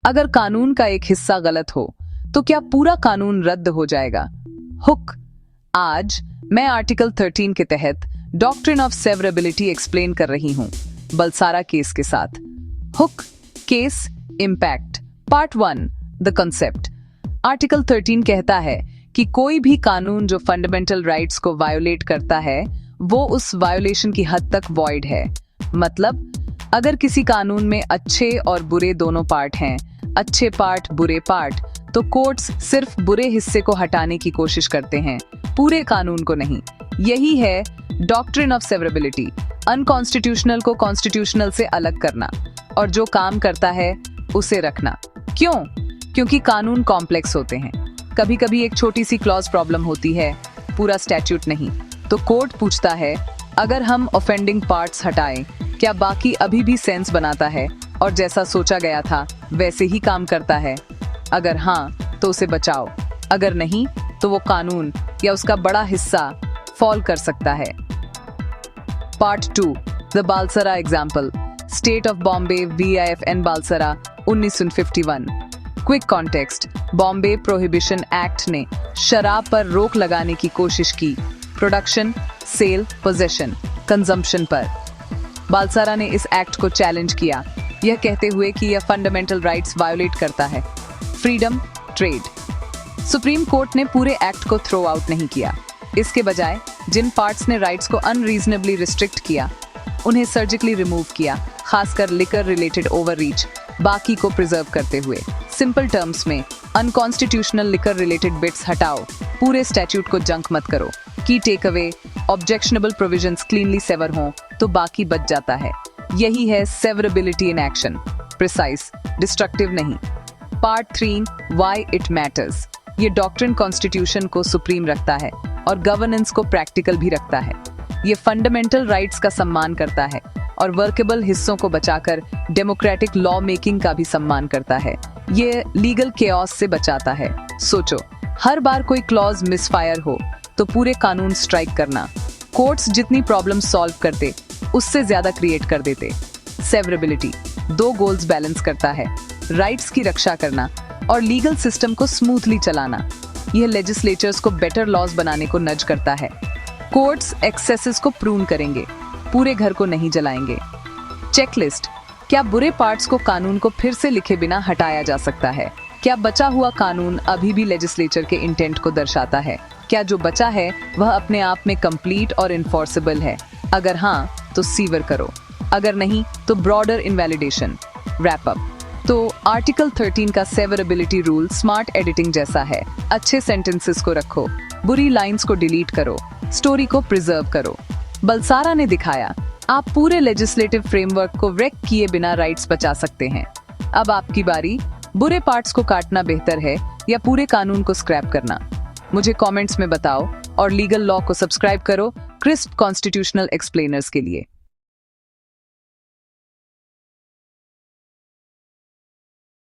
अगर कानून का एक हिस्सा गलत हो तो क्या पूरा कानून रद्द हो जाएगा? हुक। आज मैं आर्टिकल 13 के तहत डॉक्ट्रिन ऑफ सेवरेबिलिटी एक्सप्लेन कर रही हूं बलसारा केस के साथ। Hook case impact part 1 the concept. Article 13 कहता है कि कोई भी कानून जो फंडामेंटल राइट्स को वायोलेट करता है वो उस वायोलेशन की हद तक वॉइड है। मतलब अगर किसी कानून में अच्छे और बुरे दोनों पार्ट हैं, अच्छे पार्ट बुरे पार्ट, तो कोर्ट्स सिर्फ बुरे हिस्से को हटाने की कोशिश करते हैं, पूरे कानून को नहीं। यही है डॉक्ट्रिन ऑफ सेवरेबिलिटी, अनकॉन्स्टिट्यूशनल को कॉन्स्टिट्यूशनल से अलग करना और जो काम करता है उसे रखना। क्यों? क्योंकि कानून कॉम्प्लेक्स होते हैं। कभी कभी एक छोटी सी क्लॉज प्रॉब्लम होती है, पूरा स्टैट्यूट नहीं। तो कोर्ट पूछता है अगर हम ऑफेंडिंग पार्ट्स हटाएं, क्या बाकी अभी भी सेंस बनाता है और जैसा सोचा गया था वैसे ही काम करता है? अगर हाँ तो उसे बचाओ, अगर नहीं तो वो कानून या उसका बड़ा हिस्सा फॉल कर सकता है। Part 2 the Balsara example, state of Bombay VIFN Balsara 1951। Quick context, Bombay prohibition act ने शराब पर रोक लगाने की कोशिश की, प्रोडक्शन, सेल, पोजेशन, कंजम्पशन पर। बालसारा ने इस एक्ट को चैलेंज किया, यह कहते हुए कि यह फंडामेंटल राइट्स वायोलेट करता है। Freedom trade. सुप्रीम कोर्ट ने पूरे एक्ट को थ्रो आउट नहीं किया, इसके बजाय जिन पार्ट्स ने राइट्स को अनरीजनेबली रिस्ट्रिक्ट किया उन्हें सर्जिकली रिमूव किया, खासकर लिकर रिलेटेड ओवररीच, बाकी को प्रिजर्व करते हुए। सिंपल टर्म्स में अनकॉन्स्टिट्यूशनल लिकर रिलेटेड बिट्स हटाओ, पूरे स्टैट्यूट को जंक मत करो। Key take away, objectionable provisions cleanly sever हों तो बाकी बच जाता है। यही है severability in action, precise, destructive नहीं। Part 3 why it matters. ये डॉक्ट्रिन कॉन्स्टिट्यूशन को सुप्रीम रखता है और गवर्नेंस को प्रैक्टिकल भी रखता है। ये फंडामेंटल राइट्स का सम्मान करता है और वर्केबल हिस्सों को बचाकर डेमोक्रेटिक लॉ मेकिंग का भी सम्मान करता है। ये लीगल केओस से बचाता है। सोचो, हर बार कोई क्लॉज मिसफायर हो तो पूरे कानून स्ट्राइक करना। कोर्ट्स जितनी प्रॉब्लम सॉल्व करते उससे ज्यादा क्रिएट कर देते। सेवरेबिलिटी दो गोल्स बैलेंस करता है, राइट्स की रक्षा करना और लीगल सिस्टम को स्मूथली चलाना। यह लेजिस्लेचर्स को बेटर लॉज बनाने को नज करता है। कोर्ट्स एक्सेसेस को प्रून करेंगे, पूरे घर को नहीं जलाएंगे। चेकलिस्ट, क्या बुरे पार्ट्स को कानून को फिर से लिखे बिना हटाया जा सकता है? क्या बचा हुआ कानून अभी भी लेजिस्लेचर के इंटेंट को दर्शाता है? क्या जो बचा है वह अपने आप में कंप्लीट और इन्फोर्सेबल है? अगर हाँ तो सीवर करो, अगर नहीं तो ब्रॉडर इनवैलिडेशन। रैप अप, तो आर्टिकल 13 का सेवरेबिलिटी रूल स्मार्ट एडिटिंग जैसा है। अच्छे सेंटेंसेस को रखो, बुरी लाइंस को डिलीट करो, स्टोरी को प्रिजर्व करो। बलसारा ने दिखाया आप पूरे लेजिस्लेटिव फ्रेमवर्क को व्रेक किए बिना राइट्स बचा सकते हैं। अब आपकी बारी, बुरे पार्ट्स को काटना बेहतर है या पूरे कानून को स्क्रैप करना? मुझे कमेंट्स में बताओ और लीगल लॉ को सब्सक्राइब करो क्रिस्प कॉन्स्टिट्यूशनल एक्सप्लेनर्स के लिए।